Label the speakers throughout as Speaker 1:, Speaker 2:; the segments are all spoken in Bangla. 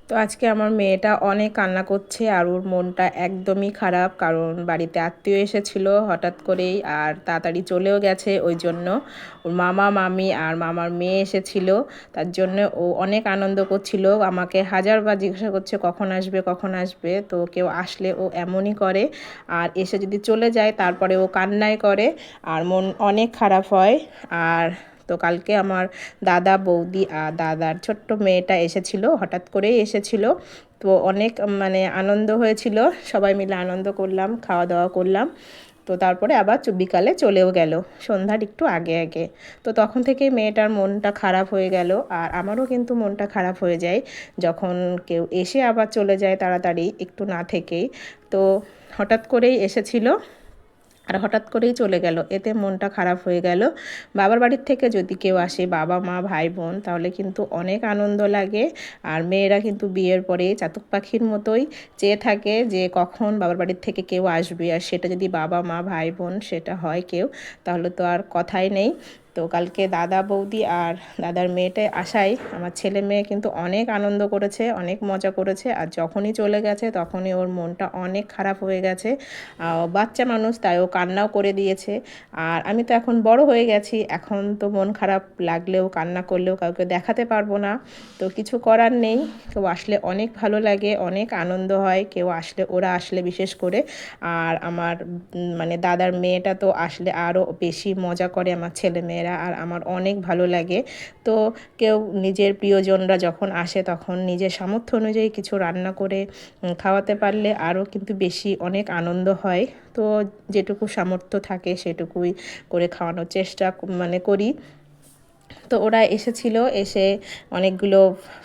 Speaker 1: তো আজকে আমার মেয়েটা অনেক কান্না করছে আর ওর মনটা একদমই খারাপ, কারণ বাড়িতে আত্মীয় এসেছিল হঠাৎ করেই আর তাড়াতাড়ি চলেও গেছে। ওই জন্য ওর মামা মামি আর মামার মেয়ে এসেছিল, তার জন্য ও অনেক আনন্দ করছিল। আমাকে হাজারবার জিজ্ঞাসা করছে কখন আসবে কখন আসবে। তো কেউ আসলে ও এমনই করে, আর এসে যদি চলে যায় তারপরে ও কান্নাই করে আর মন অনেক খারাপ হয়। আর তো কালকে আমার দাদা বৌদি আর দাদার ছোট্ট মেয়েটা এসেছিল, হঠাৎ করেই এসেছিল। তো অনেক মানে আনন্দ হয়েছিল, সবাই মিলে আনন্দ করলাম, খাওয়া দাওয়া করলাম। তো তারপরে আবার বিকালে চলেও গেল, সন্ধ্যার একটু আগে আগে। তো তখন থেকেই মেয়েটার মনটা খারাপ হয়ে গেল, আর আমারও কিন্তু মনটা খারাপ হয়ে যায় যখন কেউ এসে আবার চলে যায় তাড়াতাড়ি একটু না থেকেই। তো হঠাৎ করেই এসেছিল আর হঠাৎ করেই চলে গেল, এতে মনটা খারাপ হয়ে গেল। বাবার বাড়ির থেকে যদি কেউ আসে, বাবা মা ভাই বোন, তাহলে কিন্তু অনেক আনন্দ লাগে। আর মেয়েরা কিন্তু বিয়ের পরে চাতক পাখির মতোই চেয়ে থাকে যে কখন বাবার বাড়ির থেকে কেউ আসবে, আর সেটা যদি বাবা মা ভাই বোন সেটা হয় কেউ, তাহলে তো আর কথাই নেই। তো কালকে দাদা বৌদি আর দাদার মেয়েটা আসায় আমার ছেলে মেয়ে কিন্তু অনেক আনন্দ করেছে, অনেক মজা করেছে। আর যখনই চলে গেছে তখনই ওর মনটা অনেক খারাপ হয়ে গেছে। বাচ্চা মানুষ, তাই ও কান্নাও করে দিয়েছে। আর আমি তো এখন বড় হয়ে গেছি, এখন তো মন খারাপ লাগলেও কান্না করলেও কাউকে দেখাতে পারবো না। তো কিছু করার নেই, কেউ আসলে অনেক ভালো লাগে, অনেক আনন্দ হয় কেউ আসলে, ওরা আসলে বিশেষ করে। আর আমার মানে দাদার মেয়েটা তো আসলে আরও বেশি মজা করে আমার ছেলে মেয়েরা, আর আমার অনেক ভালো লাগে। তো কেউ নিজের প্রিয়জনরা যখন আসে তখন নিজের সামর্থ্য অনুযায়ী কিছু রান্না করে খাওয়াতে পারলে আরও কিন্তু বেশি অনেক আনন্দ হয়। তো যেটুকু সামর্থ্য থাকে সেটুকুই করে খাওয়ানোর চেষ্টা মানে করি। তো ওরা এসেছিল, এসে অনেকগুলো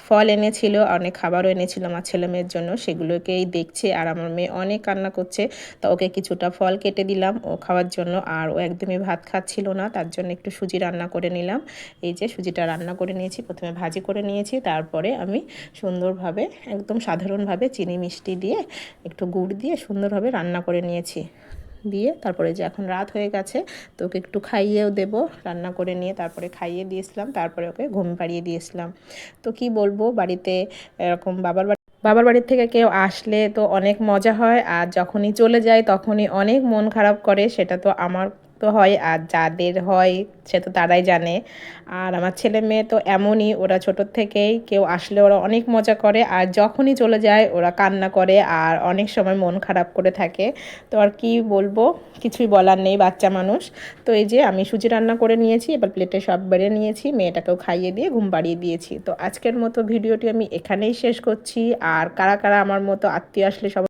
Speaker 1: ফল এনেছিল, অনেক খাবারও এনেছিল আমার ছেলে মেয়ের জন্য, সেগুলোকেই দেখছে। আর আমার মেয়ে অনেক কান্না করছে, তো ওকে কিছুটা ফল কেটে দিলাম ও খাওয়ার জন্য। আর ও একদমই ভাত খাচ্ছিল না, তার জন্য একটু সুজি রান্না করে নিলাম। এই যে সুজিটা রান্না করে নিয়েছি, প্রথমে ভাজি করে নিয়েছি, তারপরে আমি সুন্দরভাবে একদম সাধারণভাবে চিনি মিষ্টি দিয়ে একটু গুড় দিয়ে সুন্দরভাবে রান্না করে নিয়েছি। দিয়ে তারপরে যে এখন রাত হয়ে গেছে, তো ওকে একটু খাইয়েও দেবো, রান্না করে নিয়ে তারপরে খাইয়ে দিয়েছিলাম, তারপরে ওকে ঘুম পাড়িয়ে দিয়েছিলাম। তো কি বলবো, বাড়িতে এরকম বাবার বাড়ির থেকে কেউ আসলে তো অনেক মজা হয়, আর যখনই চলে যায় তখনই অনেক মন খারাপ করে, সেটা তো আমার তো হয়, আর যাদের হয় সে তো তারাই জানে। আর আমার ছেলে মেয়ে তো এমনই, ওরা ছোটোর থেকেই কেউ আসলে ওরা অনেক মজা করে, আর যখনই চলে যায় ওরা কান্না করে আর অনেক সময় মন খারাপ করে থাকে। তো আর কি বলবো, কিছুই বলার নেই, বাচ্চা মানুষ। তো এই যে আমি সুজি রান্না করে নিয়েছি, এবার প্লেটে সব বেড়ে নিয়েছি, মেয়েটাকেও খাইয়ে দিয়ে ঘুম পাড়িয়ে দিয়েছি। তো আজকের মতো ভিডিওটি আমি এখানেই শেষ করছি। আর কারা কারা আমার মতো আত্মীয় আসলে সব